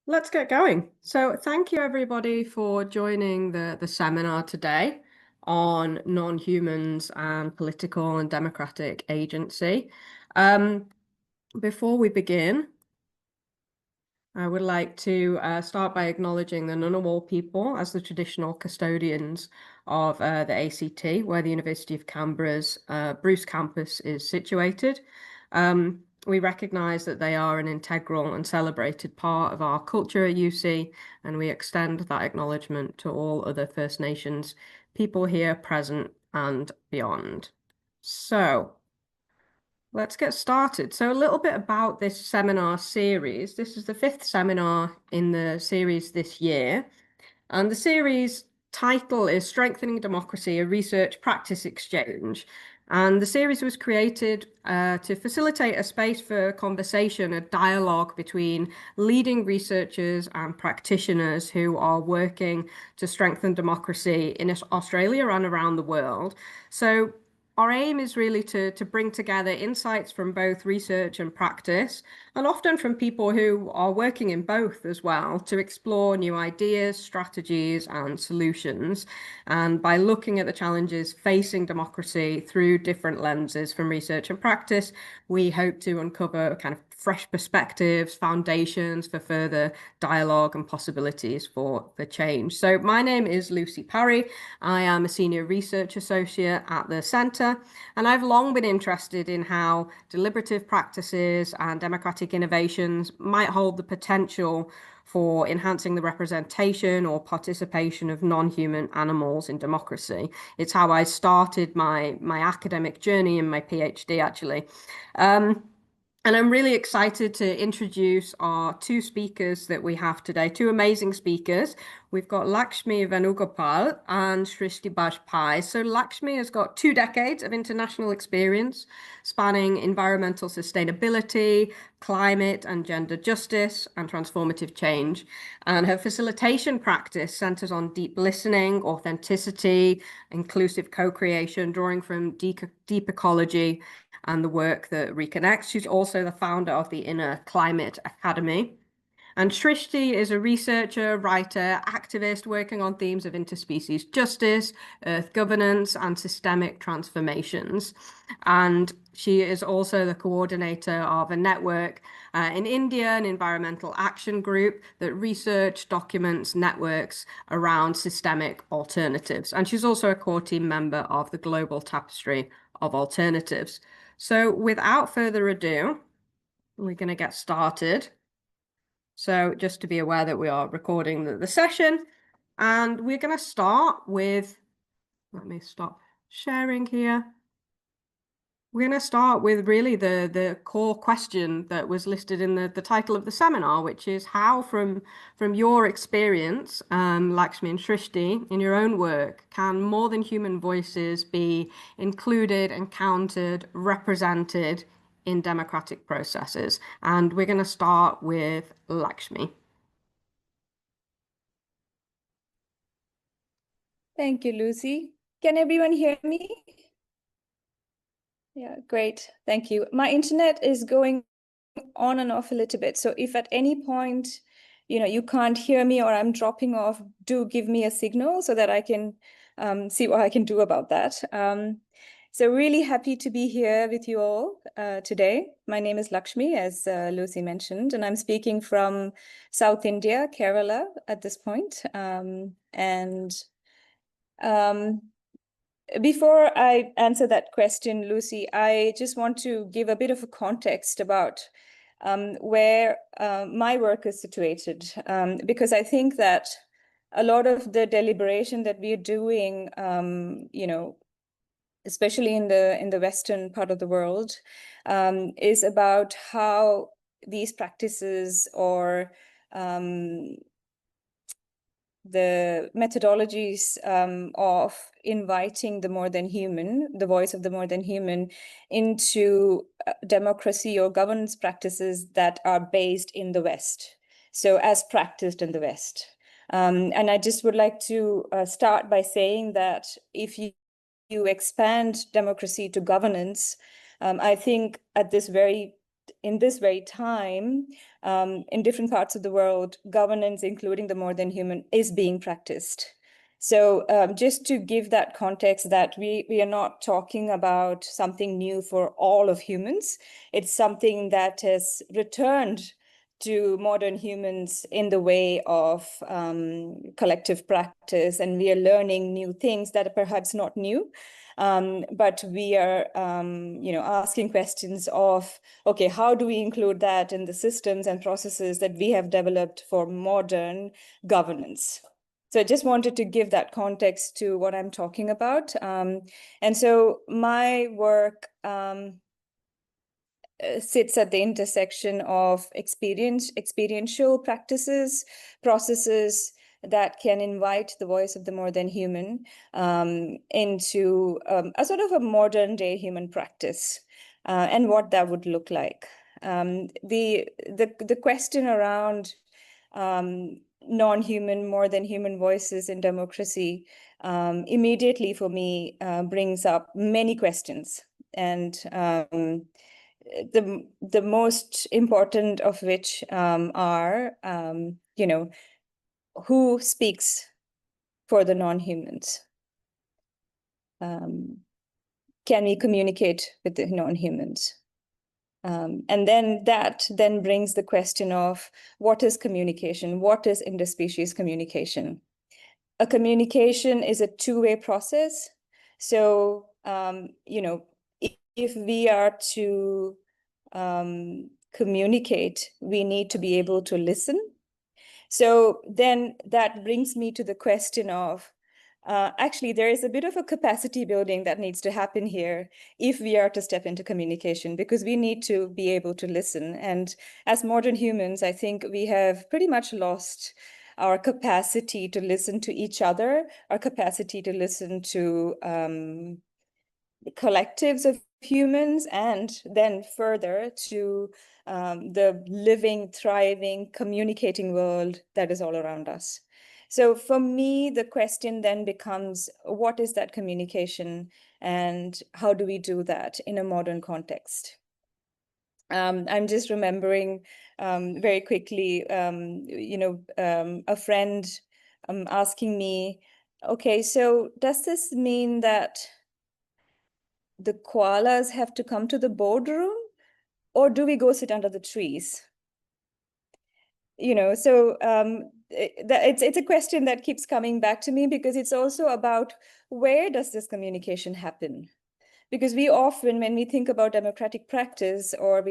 Let's get going. So thank you everybody for joining the seminar today on non-humans and political and democratic agency. Before we begin, I would like to start by acknowledging the Ngunnawal people as the traditional custodians of the ACT, where the University of Canberra's Bruce campus is situated. We recognise that they are an integral and celebrated part of our culture at UC, and we extend that acknowledgement to all other First Nations people here present and beyond. So, let's get started. So a little bit about this seminar series. This is the 5th seminar in the series this year. And the series title is Strengthening Democracy, a Research Practice Exchange. And the series was created to facilitate a space for conversation, a dialogue between leading researchers and practitioners who are working to strengthen democracy in Australia and around the world. So our aim is really to bring together insights from both research and practice, and often from people who are working in both as well, to explore new ideas, strategies, and solutions. And by looking at the challenges facing democracy through different lenses from research and practice, we hope to uncover kind of fresh perspectives, foundations for further dialogue and possibilities for change. So my name is Lucy Parry. I am a senior research associate at the Centre, and I've long been interested in how deliberative practices and democratic innovations might hold the potential for enhancing the representation or participation of non-human animals in democracy. It's how I started my academic journey in my PhD, actually. And I'm really excited to introduce our two speakers that we have today, two amazing speakers. We've got Lakshmi Venugopal and Shrishti Bajpai. So Lakshmi has got 2 decades of international experience spanning environmental sustainability, climate and gender justice, and transformative change. And her facilitation practice centers on deep listening, authenticity, inclusive co-creation, drawing from deep ecology and the work that reconnects. She's also the founder of the Inner Climate Academy. And Shrishti is a researcher, writer, activist working on themes of interspecies justice, earth governance, and systemic transformations. And she is also the coordinator of a network in India, an environmental action group that research documents networks around systemic alternatives. And she's also a core team member of the Global Tapestry of Alternatives. So without further ado, we're going to get started. So just to be aware that we are recording the session, and we're going to start with, let me stop sharing here. We're going to start with really the core question that was listed in the title of the seminar, which is how, from your experience, Lakshmi and Shrishti, in your own work, can more than human voices be included, encountered, represented in democratic processes? And we're going to start with Lakshmi. Thank you, Lucy. Can everyone hear me? Yeah, great. Thank you. My internet is going on and off a little bit. So if at any point, you can't hear me or I'm dropping off, do give me a signal so that I can see what I can do about that. So really happy to be here with you all today. My name is Lakshmi, as Lucy mentioned, and I'm speaking from South India, Kerala at this point. Before I answer that question, Lucy, I just want to give a bit of a context about where my work is situated, because I think that a lot of the deliberation that we are doing, especially in the Western part of the world, is about how these practices or the methodologies of inviting the more than human, the voice of the more than human, into democracy or governance practices that are based in the West, so as practiced in the West. And I just would like to start by saying that if you expand democracy to governance, I think at this very in this very time, in different parts of the world, governance, including the more than human, is being practiced. So just to give that context that we are not talking about something new for all of humans. It's something that has returned to modern humans in the way of collective practice, and we are learning new things that are perhaps not new, but we are asking questions of, okay, how do we include that in the systems and processes that we have developed for modern governance? So I just wanted to give that context to what I'm talking about. And so my work sits at the intersection of experiential practices, processes that can invite the voice of the more than human into a sort of a modern day human practice, and what that would look like. The question around non-human, more than human voices in democracy immediately for me brings up many questions. And the most important of which are, who speaks for the non-humans? Can we communicate with the non-humans? And then that brings the question of what is communication? What is interspecies communication? A communication is a two-way process. So, if we are to communicate, we need to be able to listen. So then that brings me to the question of, actually, there is a bit of a capacity building that needs to happen here if we are to step into communication, because we need to be able to listen. And as modern humans, I think we have pretty much lost our capacity to listen to each other, our capacity to listen to collectives of humans, and then further to the living, thriving, communicating world that is all around us. So for me, the question then becomes, what is that communication, and how do we do that in a modern context? I'm just remembering very quickly, a friend asking me, okay, so does this mean that the koalas have to come to the boardroom, or do we go sit under the trees? So it's a question that keeps coming back to me, because it's also about, where does this communication happen? Because we often, when we think about democratic practice, or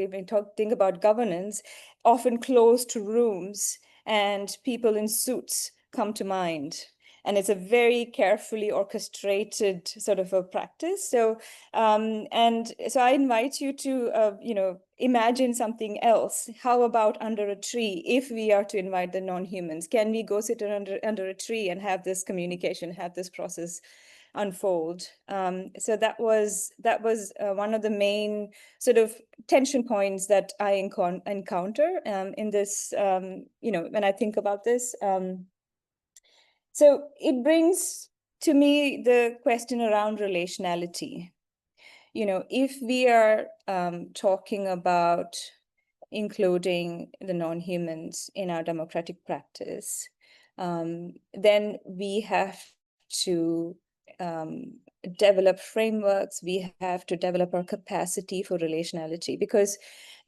think about governance, often closed rooms and people in suits come to mind. And it's a very carefully orchestrated sort of a practice. So, and so I invite you to, imagine something else. How about under a tree? If we are to invite the non-humans, can we go sit under a tree and have this communication, have this process unfold? So that was one of the main sort of tension points that I encounter in this, when I think about this. So it brings to me the question around relationality. If we are talking about including the non-humans in our democratic practice, then we have to develop frameworks, we have to develop our capacity for relationality, because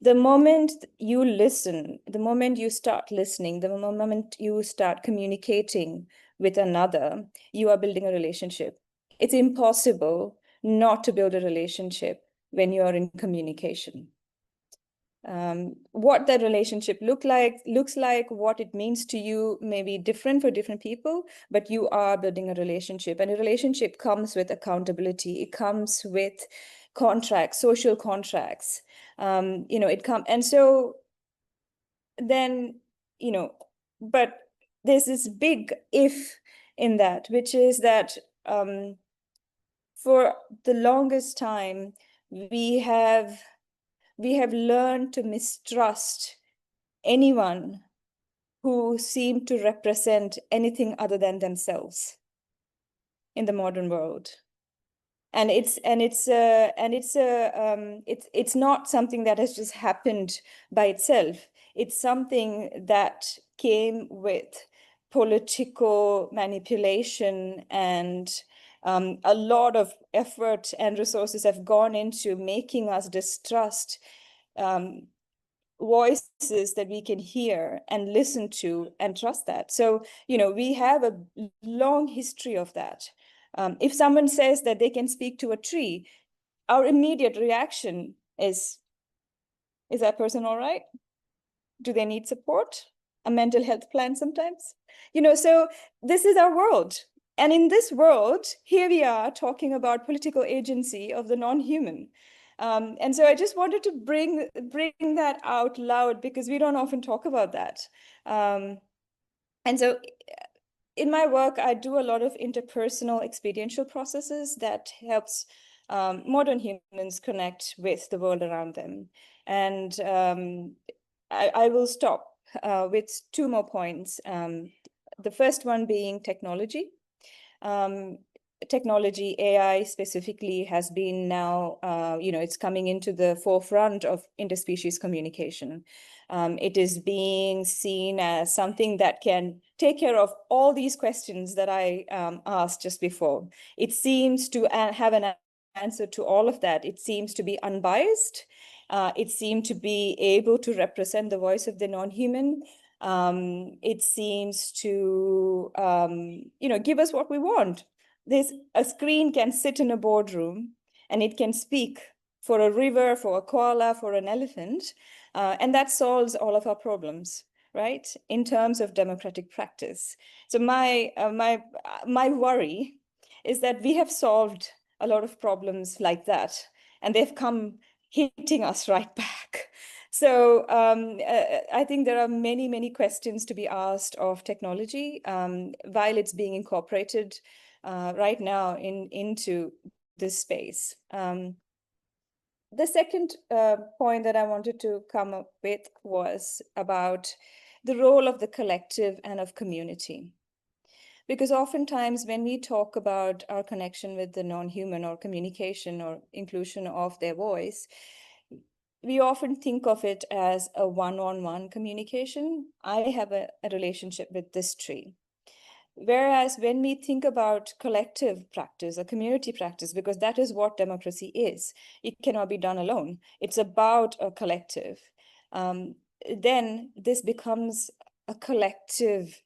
the moment you listen, the moment you start listening, the moment you start communicating with another, you are building a relationship. It's impossible not to build a relationship when you are in communication. What that relationship looks like, what it means to you may be different for different people, but you are building a relationship, and a relationship comes with accountability. It comes with contracts, social contracts. And so then, but there's this big if in that, which is that for the longest time, we have learned to mistrust anyone who seemed to represent anything other than themselves in the modern world. And it's not something that has just happened by itself. It's something that came with political manipulation, and a lot of effort and resources have gone into making us distrust voices that we can hear and listen to and trust that. So, we have a long history of that. If someone says that they can speak to a tree, our immediate reaction is that person all right? Do they need support? A mental health plan sometimes? So this is our world. And in this world, here we are talking about political agency of the non-human. And so I just wanted to bring that out loud, because we don't often talk about that. And so in my work, I do a lot of interpersonal experiential processes that helps modern humans connect with the world around them. And I will stop with two more points. The first one being technology. Technology, AI specifically, has been now, it's coming into the forefront of interspecies communication. It is being seen as something that can take care of all these questions that I asked just before. It seems to have an answer to all of that. It seems to be unbiased. It seems to be able to represent the voice of the non-human. It seems to, give us what we want. A screen can sit in a boardroom and it can speak for a river, for a koala, for an elephant, and that solves all of our problems, right? In terms of democratic practice. So my worry is that we have solved a lot of problems like that, and they've come hitting us right back. So I think there are many, many questions to be asked of technology while it's being incorporated right now into this space. The second point that I wanted to come up with was about the role of the collective and of community. Because oftentimes when we talk about our connection with the non-human, or communication or inclusion of their voice, we often think of it as a one-on-one communication. I have a relationship with this tree. Whereas when we think about collective practice, a community practice, because that is what democracy is, it cannot be done alone. It's about a collective. Then this becomes a collective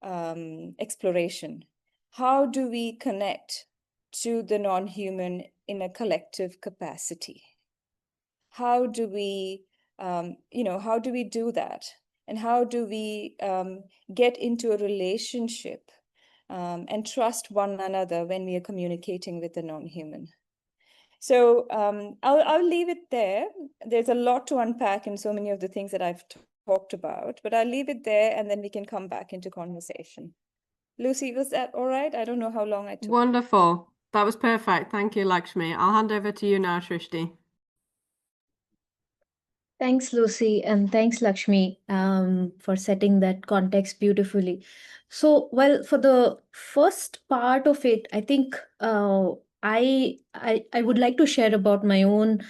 exploration. How do we connect to the non-human in a collective capacity? How do we, how do we do that? And how do we get into a relationship and trust one another when we are communicating with the non-human? So I'll leave it there. There's a lot to unpack in so many of the things that I've talked about, but I'll leave it there, and then we can come back into conversation. Lucy, was that all right? I don't know how long I took. Wonderful. That was perfect. Thank you, Lakshmi. I'll hand over to you now, Shrishti. Thanks, Lucy, and thanks, Lakshmi, for setting that context beautifully. So, well, for the first part of it, I think I would like to share about my own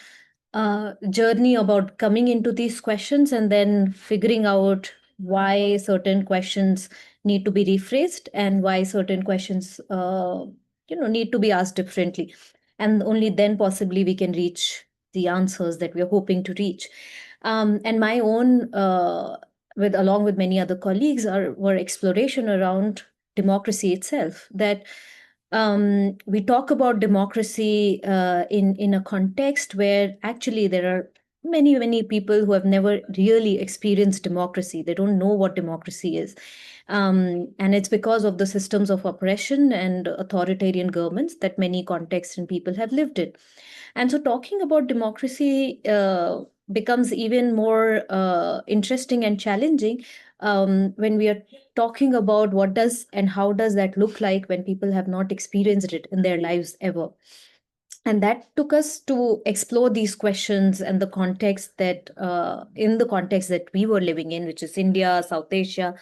journey about coming into these questions and then figuring out why certain questions need to be rephrased and why certain questions, need to be asked differently, and only then possibly we can reach the answers that we are hoping to reach. And my own, along with many other colleagues, were exploration around democracy itself. That we talk about democracy in a context where actually there are many people who have never really experienced democracy. They don't know what democracy is. And it's because of the systems of oppression and authoritarian governments that many contexts and people have lived in. And so talking about democracy becomes even more interesting and challenging when we are talking about what does and how does that look like when people have not experienced it in their lives ever. And that took us to explore these questions and the context that in the context that we were living in, which is India, South Asia,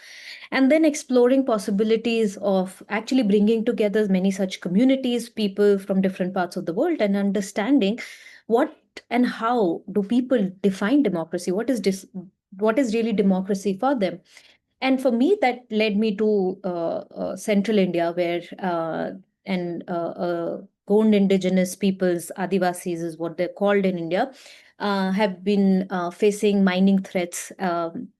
and then exploring possibilities of actually bringing together many such communities, people from different parts of the world, and understanding what and how do people define democracy, what is really democracy for them. And for me, that led me to central India, where and Gond indigenous peoples, Adivasis is what they're called in India, have been facing mining threats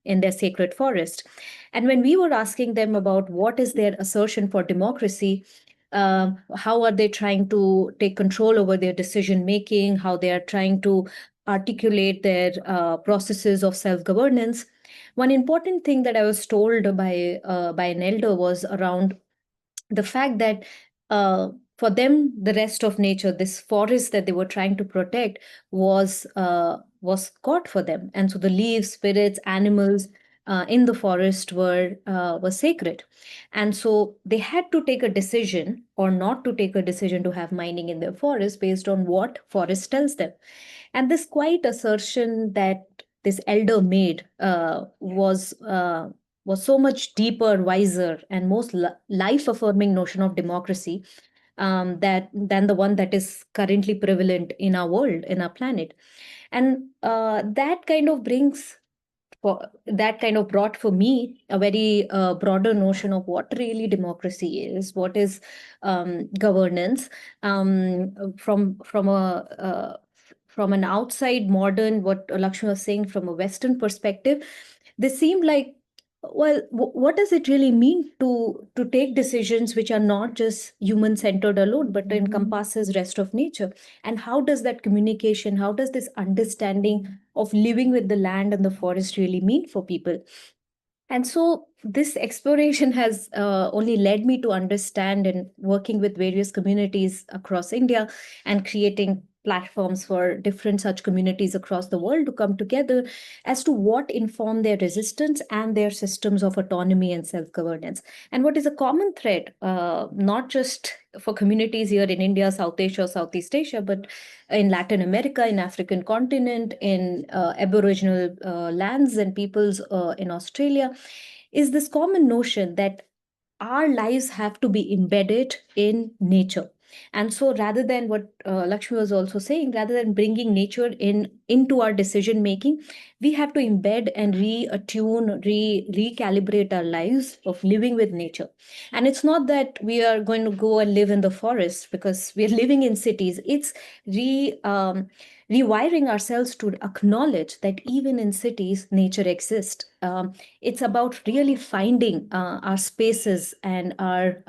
in their sacred forest. And when we were asking them about what is their assertion for democracy, how are they trying to take control over their decision making, how they are trying to articulate their processes of self-governance, one important thing that I was told by an elder was around the fact that for them, the rest of nature, this forest that they were trying to protect, was God for them, and so the leaves, spirits, animals in the forest were sacred, and so they had to take a decision or not to take a decision to have mining in their forest based on what forest tells them. And this quiet assertion that this elder made was so much deeper, wiser, and most life-affirming notion of democracy that than the one that is currently prevalent in our world, in our planet. And that kind of brought for me a very broader notion of what really democracy is, what is governance, from an outside modern, what Lakshmi was saying, from a Western perspective. They seemed like, well, what does it really mean to take decisions which are not just human centered alone, but encompasses rest of nature? And how does that communication, how does this understanding of living with the land and the forest really mean for people? And so this exploration has only led me to understand, and working with various communities across India and creating platforms for different such communities across the world to come together as to what inform their resistance and their systems of autonomy and self-governance. And what is a common thread, not just for communities here in India, South Asia, Southeast Asia, but in Latin America, in African continent, in Aboriginal lands and peoples in Australia, is this common notion that our lives have to be embedded in nature. And so rather than what Lakshmi was also saying, rather than bringing nature into our decision making, we have to embed and reattune, recalibrate our lives of living with nature. And it's not that we are going to go and live in the forest because we are living in cities. It's rewiring ourselves to acknowledge that even in cities, nature exists. It's about really finding our spaces and our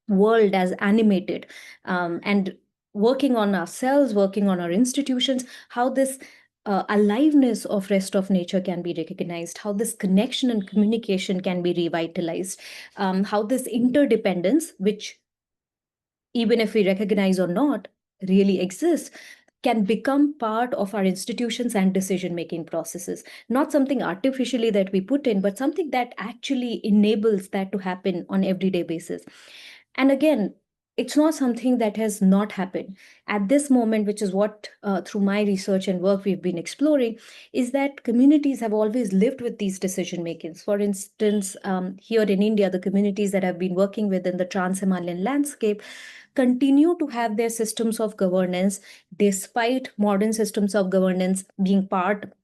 world as animated, and working on ourselves, working on our institutions, how this aliveness of rest of nature can be recognized, how this connection and communication can be revitalized, how this interdependence, which even if we recognize or not, really exists, can become part of our institutions and decision-making processes. Not something artificially that we put in, but something that actually enables that to happen on everyday basis. And again, it's not something that has not happened. At this moment, which is what through my research and work we've been exploring, is that communities have always lived with these decision makings. For instance, here in India, the communities that I've been working with in the Trans-Himalayan landscape continue to have their systems of governance despite modern systems of governance being part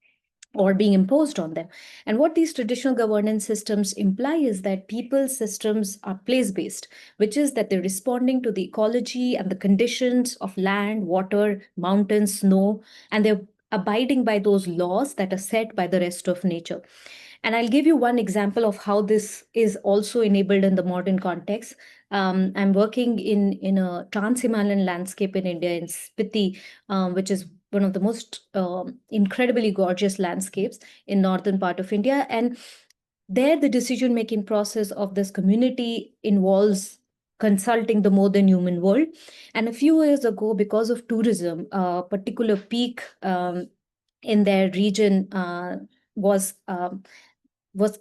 or being imposed on them. And what these traditional governance systems imply is that people's systems are place-based, which is that they're responding to the ecology and the conditions of land, water, mountains, snow, and they're abiding by those laws that are set by the rest of nature. And I'll give you one example of how this is also enabled in the modern context. I'm working in a trans-Himalayan landscape in India, in Spiti, which is one of the most incredibly gorgeous landscapes in northern part of India. And there, the decision-making process of this community involves consulting the more than human world. And a few years ago, because of tourism, a particular peak in their region was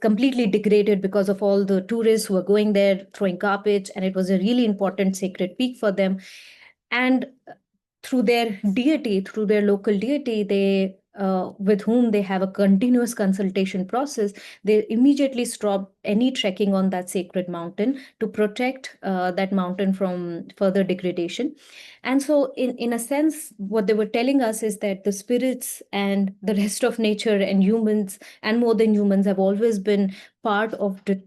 completely degraded because of all the tourists who were going there throwing garbage, and it was a really important sacred peak for them. And through their deity, through their local deity, they with whom they have a continuous consultation process, they immediately stop any trekking on that sacred mountain to protect that mountain from further degradation. And so, in a sense, what they were telling us is that the spirits and the rest of nature and humans, and more than humans, have always been part of the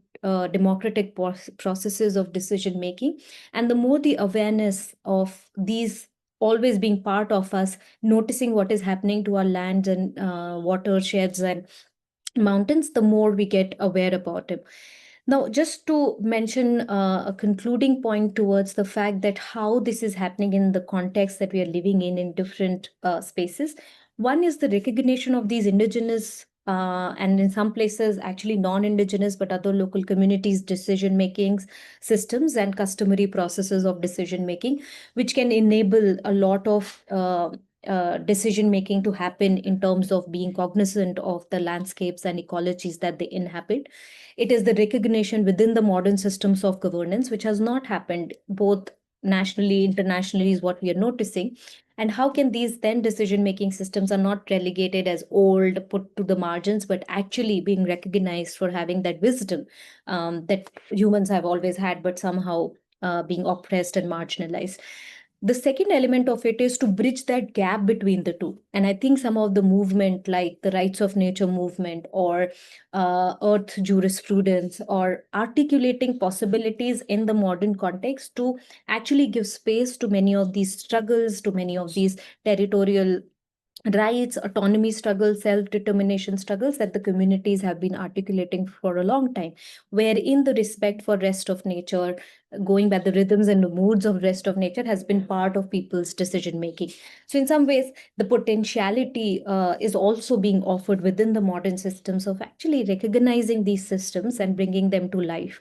democratic processes of decision making. And the more the awareness of these always being part of us, noticing what is happening to our lands and watersheds and mountains, the more we get aware about it. Now, just to mention a concluding point towards the fact that how this is happening in the context that we are living in different spaces. One is the recognition of these indigenous and in some places actually non-indigenous but other local communities decision making systems and customary processes of decision making, which can enable a lot of decision making to happen in terms of being cognizant of the landscapes and ecologies that they inhabit. It is the recognition within the modern systems of governance, which has not happened both nationally, internationally, is what we are noticing. And how can these then decision making systems are not relegated as old, put to the margins, but actually being recognized for having that wisdom that humans have always had, but somehow being oppressed and marginalized. The second element of it is to bridge that gap between the two. And I think some of the movement, like the rights of nature movement or earth jurisprudence, or articulating possibilities in the modern context to actually give space to many of these struggles, to many of these territorial rights, autonomy struggles, self-determination struggles that the communities have been articulating for a long time, wherein the respect for rest of nature, going by the rhythms and the moods of rest of nature, has been part of people's decision making. So in some ways, the potentiality is also being offered within the modern systems of actually recognizing these systems and bringing them to life.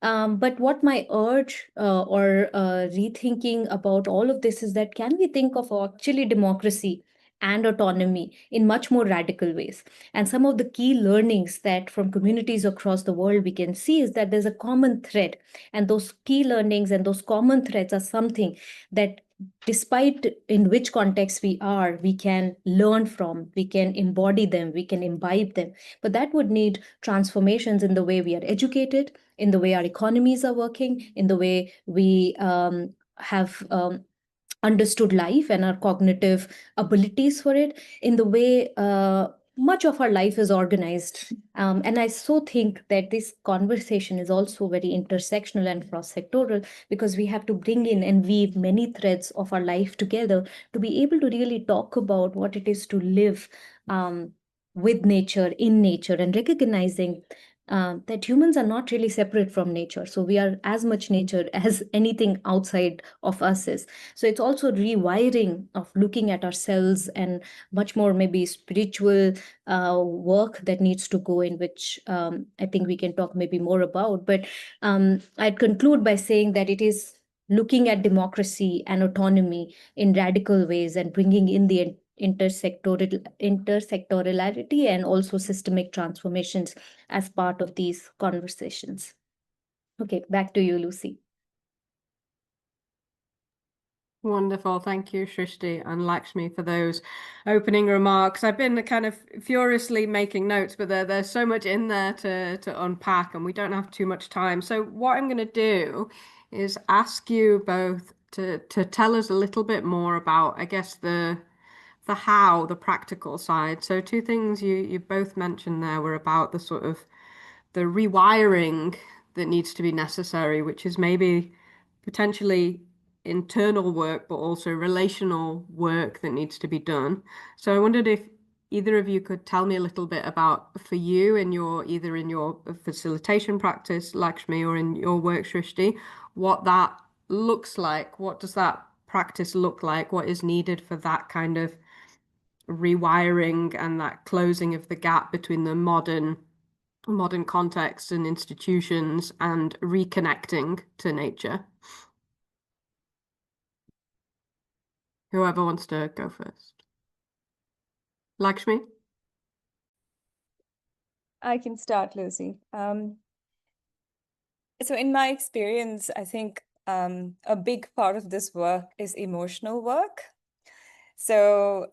But what my urge or rethinking about all of this is that can we think of actually democracy and autonomy in much more radical ways? And some of the key learnings that from communities across the world we can see is that there's a common thread. And those key learnings and those common threads are something that, despite in which context we are, we can learn from, we can embody them, we can imbibe them. But that would need transformations in the way we are educated, in the way our economies are working, in the way we have understood life and our cognitive abilities for it, in the way much of our life is organized. And I so think that this conversation is also very intersectional and cross-sectoral, because we have to bring in and weave many threads of our life together to be able to really talk about what it is to live with nature, in nature, and recognizing that humans are not really separate from nature. So we are as much nature as anything outside of us is. So it's also rewiring of looking at ourselves, and much more maybe spiritual work that needs to go in, which I think we can talk maybe more about. But I'd conclude by saying that it is looking at democracy and autonomy in radical ways and bringing in the intersectorality and also systemic transformations as part of these conversations. Okay, back to you, Lucy. Wonderful. Thank you, Shrishti and Lakshmi, for those opening remarks. I've been kind of furiously making notes, but there's so much in there to unpack, and we don't have too much time. So what I'm going to do is ask you both to tell us a little bit more about, I guess, the how, the practical side. So two things you both mentioned there were about the sort of the rewiring that needs to be necessary, which is maybe potentially internal work, but also relational work that needs to be done. So I wondered if either of you could tell me a little bit about, for you, in your either in your facilitation practice, Lakshmi, or in your work, Shrishti, what that looks like. What does that practice look like? What is needed for that kind of rewiring and that closing of the gap between the modern contexts and institutions and reconnecting to nature? Whoever wants to go first. Lakshmi? I can start, Lucy. So in my experience, I think a big part of this work is emotional work. So,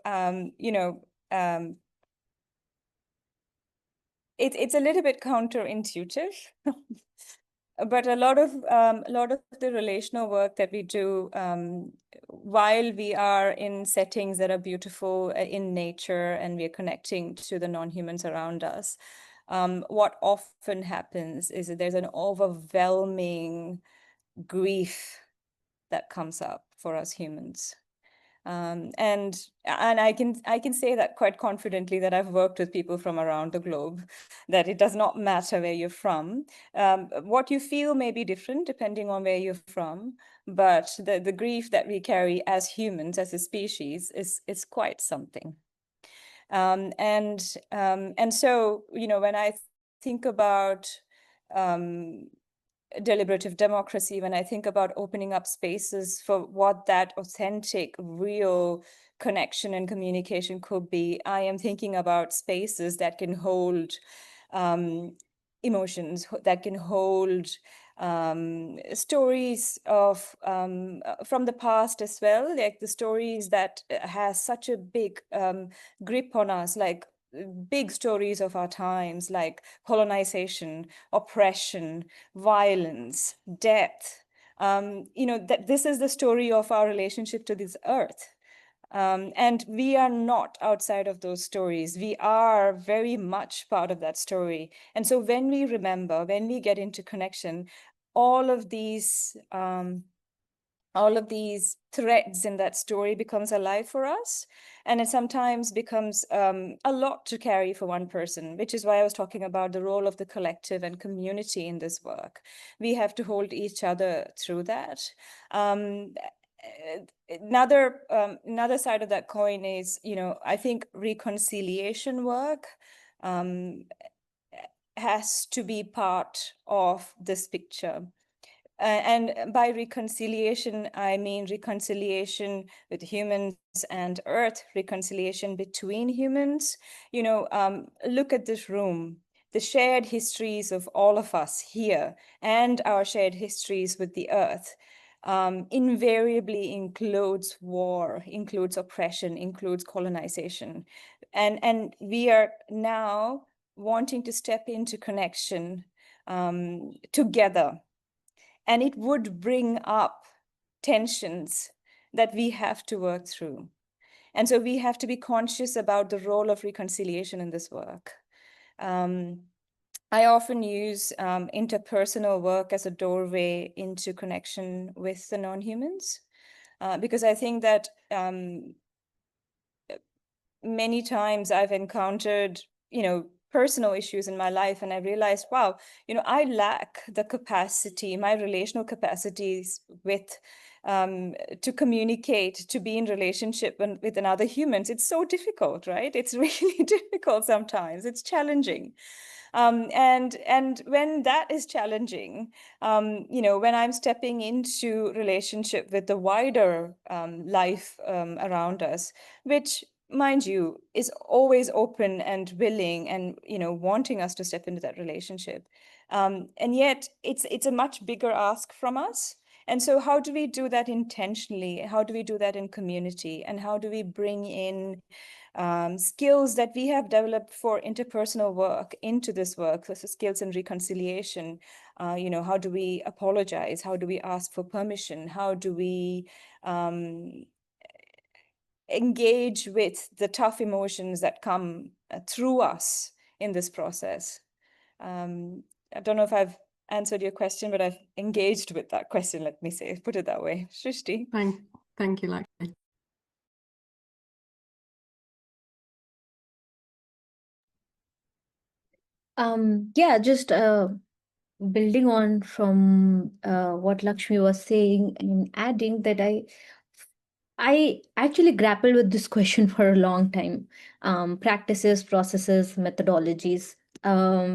it's a little bit counterintuitive, but a lot of the relational work that we do, while we are in settings that are beautiful in nature and we are connecting to the non-humans around us, what often happens is that there's an overwhelming grief that comes up for us humans. And I can say that quite confidently, that I've worked with people from around the globe, that it does not matter where you're from. What you feel may be different depending on where you're from, but the grief that we carry as humans, as a species, is quite something. And so, when I think about deliberative democracy, when I think about opening up spaces for what that authentic, real connection and communication could be, I am thinking about spaces that can hold emotions, that can hold stories of from the past as well, like the stories that has such a big grip on us, like big stories of our times, like colonization, oppression, violence, death. That this is the story of our relationship to this earth. And we are not outside of those stories. We are very much part of that story. And so when we remember, when we get into connection, all of these threads in that story becomes alive for us. And it sometimes becomes a lot to carry for one person, which is why I was talking about the role of the collective and community in this work. We have to hold each other through that. Another side of that coin is, I think reconciliation work has to be part of this picture. And by reconciliation, I mean reconciliation with humans and Earth, reconciliation between humans. Look at this room, the shared histories of all of us here and our shared histories with the Earth invariably includes war, includes oppression, includes colonization. And we are now wanting to step into connection together. And it would bring up tensions that we have to work through. And so we have to be conscious about the role of reconciliation in this work. I often use interpersonal work as a doorway into connection with the non-humans, because I think that many times I've encountered, personal issues in my life, and I realized, wow, I lack the capacity, my relational capacities to communicate, to be in relationship with another humans. It's so difficult, right? It's really difficult sometimes. It's challenging. And when that is challenging, when I'm stepping into relationship with the wider life around us, which, mind you, is always open and willing and wanting us to step into that relationship, and yet it's a much bigger ask from us. And so how do we do that intentionally? How do we do that in community? And how do we bring in skills that we have developed for interpersonal work into this work, so skills in reconciliation? How do we apologize? How do we ask for permission? How do we engage with the tough emotions that come through us in this process? I don't know if I've answered your question, but I've engaged with that question, let me say, put it that way. Shrishti. Thank you, Lakshmi. Just building on from what Lakshmi was saying and adding that I actually grappled with this question for a long time. Practices, processes, methodologies,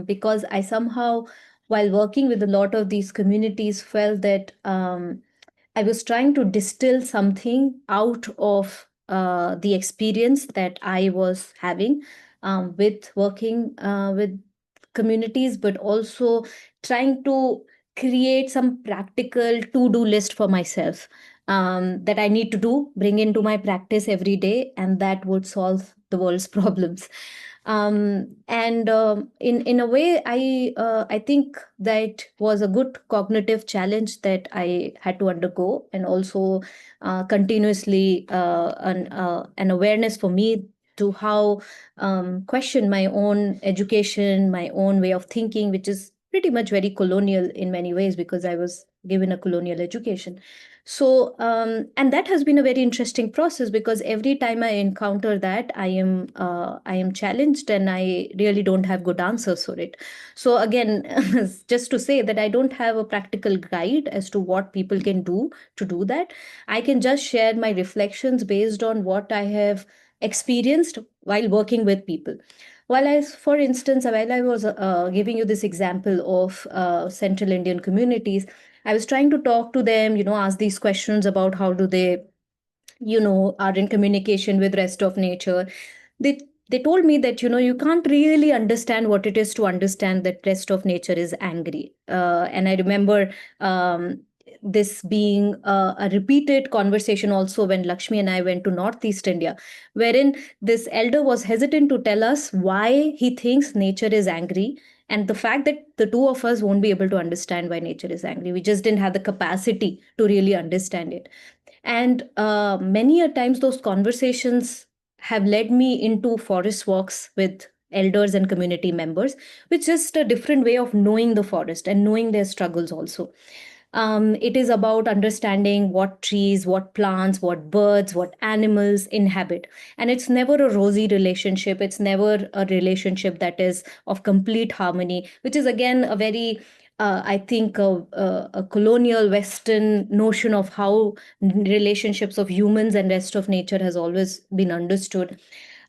because I somehow, while working with a lot of these communities, felt that I was trying to distill something out of the experience that I was having with working with communities, but also trying to create some practical to-do list for myself. that I need to do, bring into my practice every day, and that would solve the world's problems. In a way, I think that was a good cognitive challenge that I had to undergo, and also continuously an awareness for me to how question my own education, my own way of thinking, which is pretty much very colonial in many ways because I was given a colonial education. So, and that has been a very interesting process because every time I encounter that, I am challenged, and I really don't have good answers for it. So again, just to say that I don't have a practical guide as to what people can do to do that. I can just share my reflections based on what I have experienced while working with people. For instance, while I was giving you this example of Central Indian communities, I was trying to talk to them, ask these questions about how do they, are in communication with rest of nature. They they told me that, you can't really understand what it is to understand that rest of nature is angry. And I remember this being a repeated conversation also when Lakshmi and I went to Northeast India, wherein this elder was hesitant to tell us why he thinks nature is angry, and the fact that the two of us won't be able to understand why nature is angry. We just didn't have the capacity to really understand it. And many a times those conversations have led me into forest walks with elders and community members, which is just a different way of knowing the forest and knowing their struggles also. It is about understanding what trees, what plants, what birds, what animals inhabit. And it's never a rosy relationship. It's never a relationship that is of complete harmony, which is again a very I think a colonial Western notion of how relationships of humans and rest of nature has always been understood.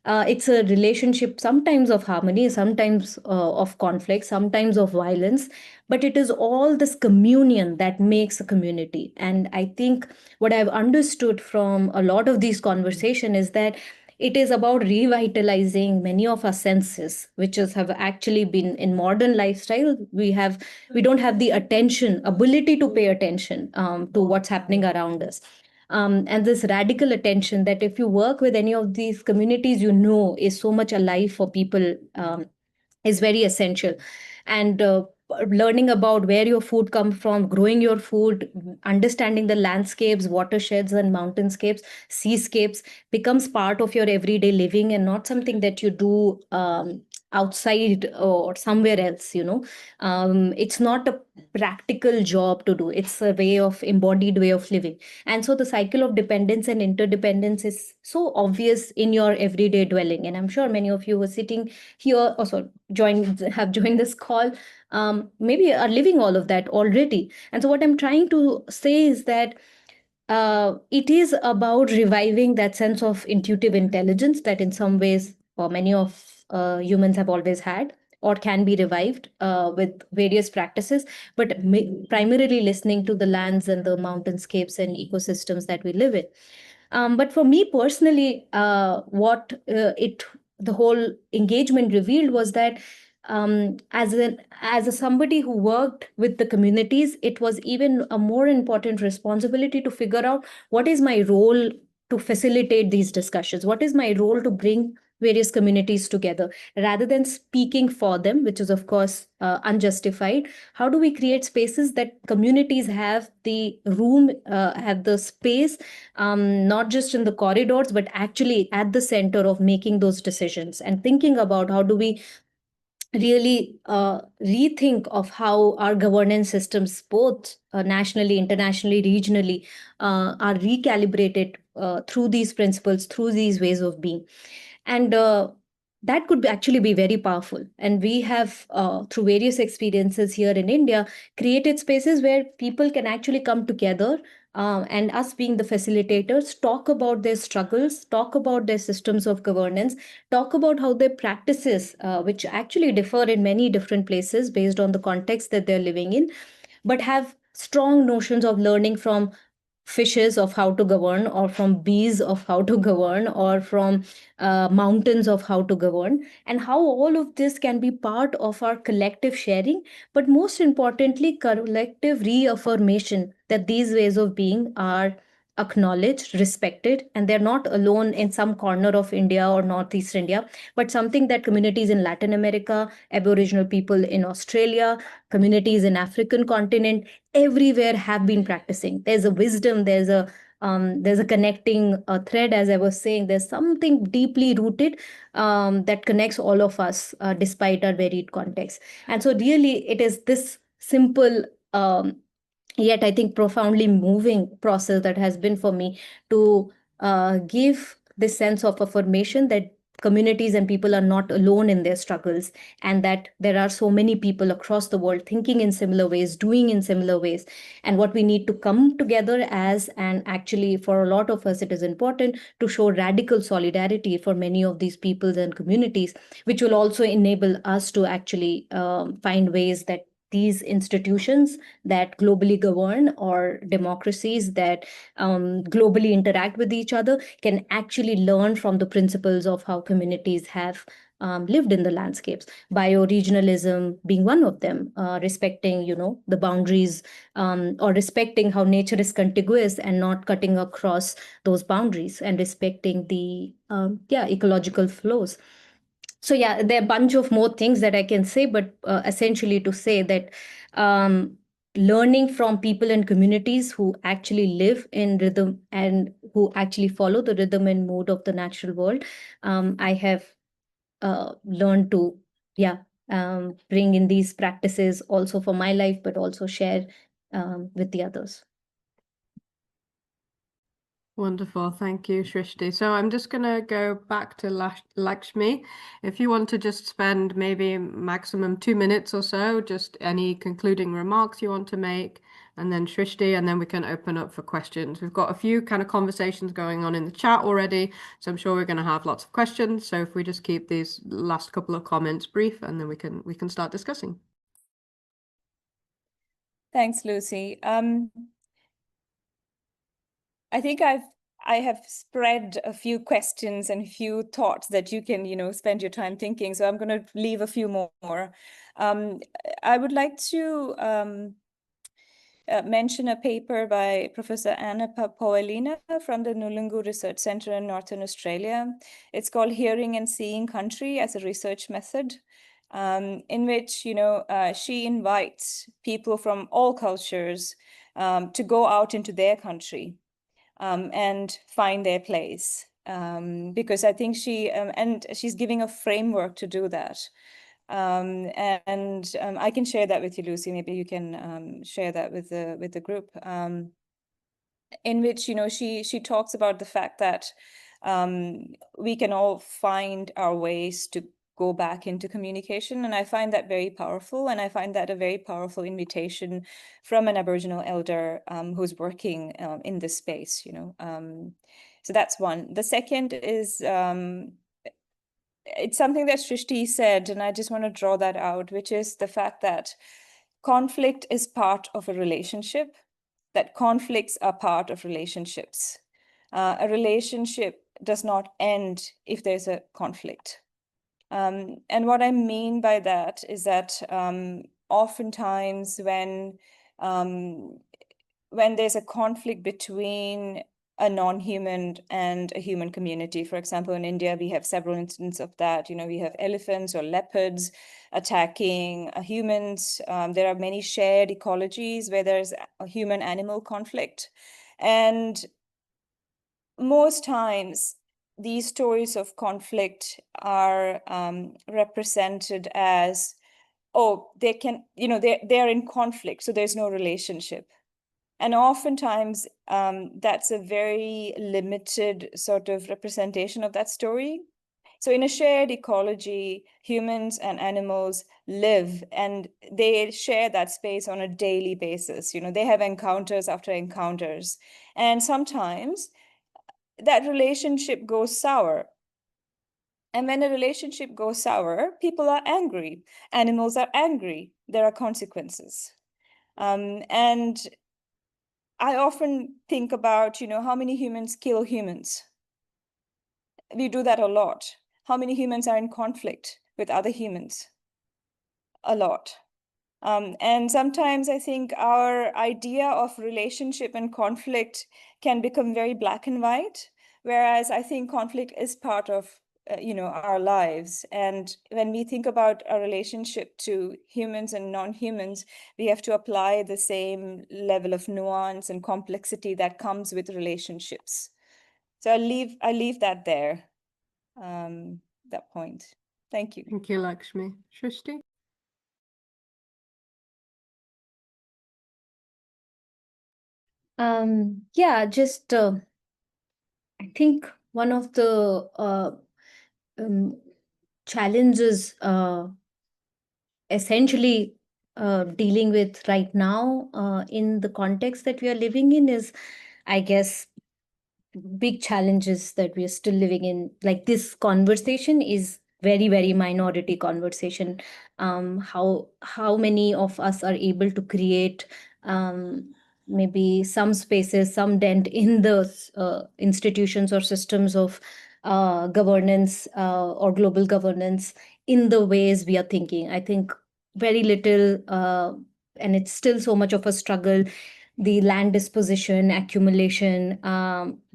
It's a relationship sometimes of harmony, sometimes of conflict, sometimes of violence, but it is all this communion that makes a community. And I think what I've understood from a lot of these conversations is that it is about revitalizing many of our senses, have actually been in modern lifestyle. We don't have the ability to pay attention to what's happening around us. And this radical attention that if you work with any of these communities, is so much alive for people, is very essential. And learning about where your food comes from, growing your food, understanding the landscapes, watersheds and mountainscapes, seascapes becomes part of your everyday living and not something that you do outside or somewhere else. It's not a practical job to do. It's a embodied way of living. And so the cycle of dependence and interdependence is so obvious in your everyday dwelling. And I'm sure many of you who are sitting here also have joined this call, maybe are living all of that already. And so what I'm trying to say is that it is about reviving that sense of intuitive intelligence that in some ways, or many of humans have always had or can be revived with various practices, but primarily listening to the lands and the mountainscapes and ecosystems that we live in. But for me personally, the whole engagement revealed was that as somebody who worked with the communities, it was even a more important responsibility to figure out what is my role to facilitate these discussions. What is my role to bring various communities together rather than speaking for them, which is of course unjustified. How do we create spaces that communities have the room, have the space, not just in the corridors, but actually at the center of making those decisions and thinking about how do we really rethink of how our governance systems, both nationally, internationally, regionally, are recalibrated through these principles, through these ways of being. And that could actually be very powerful. And we have, through various experiences here in India, created spaces where people can actually come together, and us being the facilitators, talk about their struggles, talk about their systems of governance, talk about how their practices, which actually differ in many different places based on the context that they're living in, but have strong notions of learning from fishes of how to govern, or from bees of how to govern, or from mountains of how to govern, and how all of this can be part of our collective sharing, but most importantly, collective reaffirmation that these ways of being are acknowledged, respected, and they're not alone in some corner of India or Northeast India, but something that communities in Latin America, Aboriginal people in Australia, communities in African continent, everywhere have been practicing. There's a wisdom, there's a connecting thread, as I was saying. There's something deeply rooted that connects all of us, despite our varied contexts. And so, really, it is this simple, yet I think profoundly moving process that has been for me to give this sense of affirmation that communities and people are not alone in their struggles, and that there are so many people across the world thinking in similar ways, doing in similar ways. And what we need to come together as, and actually for a lot of us, it is important to show radical solidarity for many of these peoples and communities, which will also enable us to actually find ways that these institutions that globally govern, or democracies that globally interact with each other, can actually learn from the principles of how communities have lived in the landscapes. Bioregionalism being one of them, respecting, the boundaries, or respecting how nature is contiguous and not cutting across those boundaries, and respecting the ecological flows. So yeah, there are a bunch of more things that I can say, but essentially to say that learning from people and communities who actually live in rhythm and who actually follow the rhythm and mood of the natural world, I have learned to bring in these practices also for my life, but also share with the others. Wonderful. Thank you, Shrishti. So I'm just going to go back to Lakshmi. If you want to just spend maybe maximum 2 minutes or so, just any concluding remarks you want to make, and then Shrishti, and then we can open up for questions. We've got a few kind of conversations going on in the chat already, so I'm sure we're going to have lots of questions. So if we just keep these last couple of comments brief, and then we can start discussing. Thanks, Lucy. I think I have spread a few questions and a few thoughts that you can, spend your time thinking. So I'm going to leave a few more. I would like to mention a paper by Professor Anna Paulina from the Nulungu Research Center in Northern Australia. It's called Hearing and Seeing Country as a Research Method, in which, she invites people from all cultures to go out into their country and find their place. Because I think and she's giving a framework to do that. I can share that with you, Lucy. Maybe you can share that with the group. In which, she talks about the fact that we can all find our ways to go back into communication. And I find that very powerful. And I find that a very powerful invitation from an Aboriginal elder who's working in this space, So that's one. The second is, it's something that Shrishti said, and I just want to draw that out, which is the fact that conflict is part of a relationship, that conflicts are part of relationships. A relationship does not end if there's a conflict. And what I mean by that is that oftentimes when there's a conflict between a non-human and a human community. For example, in India, we have several instances of that. We have elephants or leopards attacking humans. There are many shared ecologies where there's a human-animal conflict. And most times, these stories of conflict are represented as, they're in conflict, so there's no relationship. And oftentimes, that's a very limited sort of representation of that story. So in a shared ecology, humans and animals live and they share that space on a daily basis. They have encounters after encounters. And sometimes that relationship goes sour. And when a relationship goes sour, people are angry. Animals are angry. There are consequences. And I often think about, how many humans kill humans. We do that a lot. How many humans are in conflict with other humans? A lot. And sometimes I think our idea of relationship and conflict can become very black and white, whereas I think conflict is part of our lives. And when we think about our relationship to humans and non-humans, we have to apply the same level of nuance and complexity that comes with relationships. So I leave that there, that point. Thank you. Thank you, Lakshmi. Shristi? Yeah, just I think one of the challenges essentially dealing with right now in the context that we are living in is, I guess, big challenges that we are still living in. Like, this conversation is very, very minority conversation. How many of us are able to create maybe some spaces, some dent in the institutions or systems of governance or global governance in the ways we are thinking? I think very little, and it's still so much of a struggle. The land disposition, accumulation,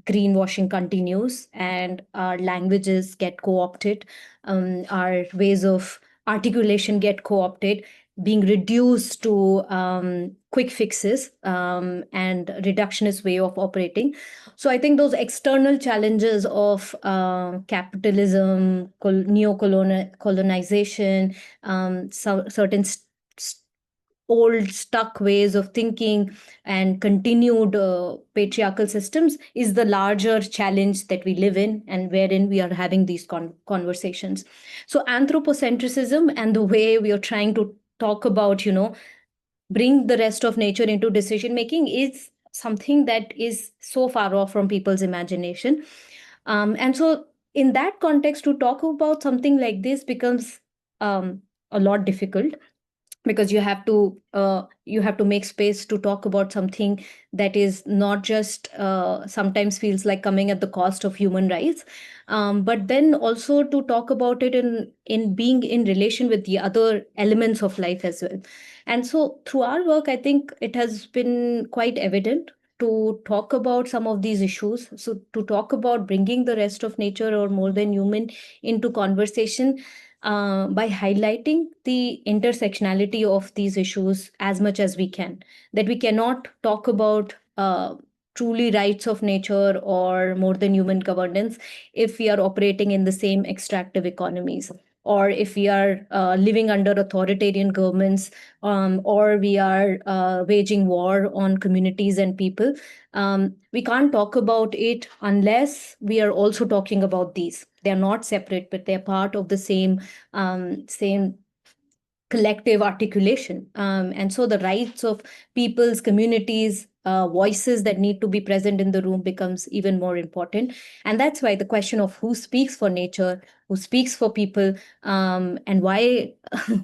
greenwashing continues, and our languages get co-opted, our ways of articulation get co-opted, being reduced to quick fixes and reductionist way of operating. So I think those external challenges of capitalism, neo-colonization, certain old stuck ways of thinking and continued patriarchal systems is the larger challenge that we live in, and wherein we are having these conversations. So anthropocentrism and the way we are trying to talk about, bring the rest of nature into decision making is something that is so far off from people's imagination. And so in that context, to talk about something like this becomes a lot difficult, because you have to make space to talk about something that is not just sometimes feels like coming at the cost of human rights, but then also to talk about it in being in relation with the other elements of life as well. And so through our work, I think it has been quite evident to talk about some of these issues. So to talk about bringing the rest of nature or more than human into conversation, by highlighting the intersectionality of these issues as much as we can. That we cannot talk about truly rights of nature or more than human governance if we are operating in the same extractive economies, or if we are living under authoritarian governments, or we are waging war on communities and people. We can't talk about it unless we are also talking about these. They're not separate, but they're part of the same collective articulation. And so the rights of people's communities, voices that need to be present in the room becomes even more important. And that's why the question of who speaks for nature, who speaks for people, and why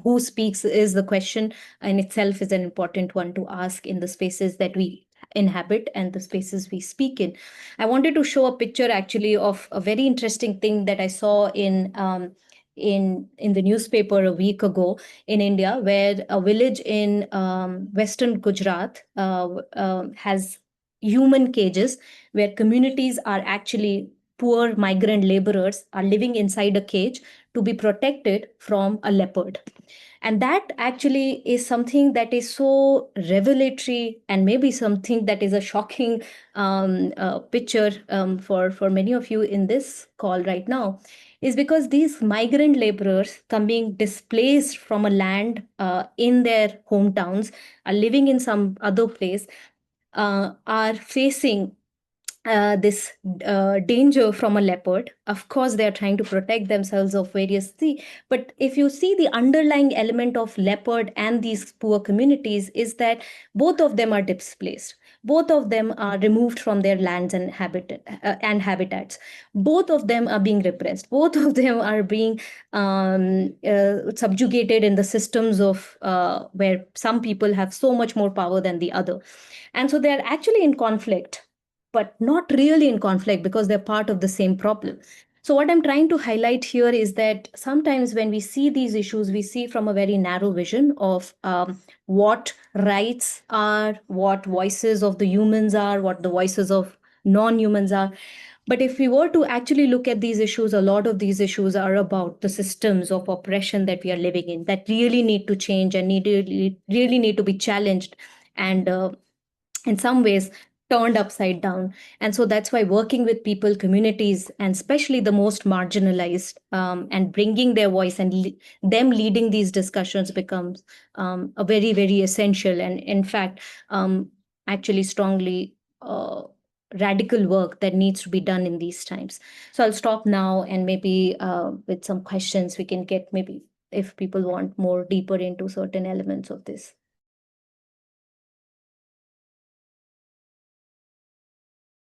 who speaks is the question in itself is an important one to ask in the spaces that we inhabit and the spaces we speak in. I wanted to show a picture actually of a very interesting thing that I saw in the newspaper a week ago in India, where a village in Western Gujarat has human cages where communities are actually poor migrant laborers are living inside a cage to be protected from a leopard. And that actually is something that is so revelatory, and maybe something that is a shocking picture for many of you in this call right now, is because these migrant laborers coming displaced from a land in their hometowns, are living in some other place, are facing this danger from a leopard. Of course, they are trying to protect themselves of various things. But if you see the underlying element of leopard and these poor communities is that both of them are displaced. Both of them are removed from their lands and habitats. Both of them are being repressed. Both of them are being subjugated in the systems of where some people have so much more power than the other. And so they are actually in conflict, but not really in conflict because they're part of the same problem. So what I'm trying to highlight here is that sometimes when we see these issues, we see from a very narrow vision of what rights are, what voices of the humans are, what the voices of non-humans are. But if we were to actually look at these issues, a lot of these issues are about the systems of oppression that we are living in that really need to change and really need to be challenged and in some ways turned upside down. And so that's why working with people, communities, and especially the most marginalized, and bringing their voice and them leading these discussions becomes a very, very essential and, in fact, actually strongly radical work that needs to be done in these times. So I'll stop now, and maybe with some questions we can get, maybe if people want more deeper into certain elements of this.